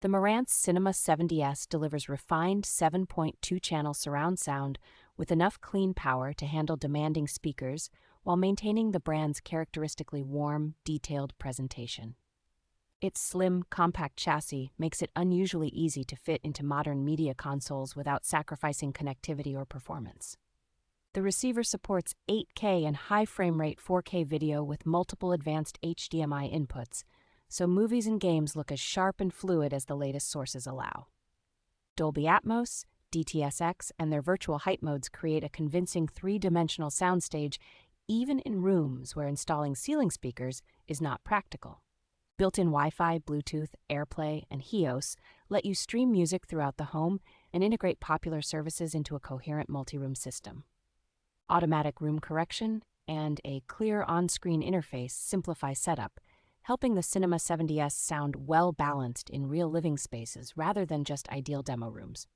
The Marantz Cinema 70S delivers refined 7.2-channel surround sound with enough clean power to handle demanding speakers while maintaining the brand's characteristically warm, detailed presentation. Its slim, compact chassis makes it unusually easy to fit into modern media consoles without sacrificing connectivity or performance. The receiver supports 8K and high frame rate 4K video with multiple advanced HDMI inputs, so movies and games look as sharp and fluid as the latest sources allow. Dolby Atmos, DTS, and their virtual height modes create a convincing three-dimensional soundstage even in rooms where installing ceiling speakers is not practical. Built-in Wi-Fi, Bluetooth, AirPlay, and HEOS let you stream music throughout the home and integrate popular services into a coherent multi-room system. Automatic room correction and a clear on-screen interface simplify setup, helping the Cinema 70S sound well-balanced in real living spaces rather than just ideal demo rooms.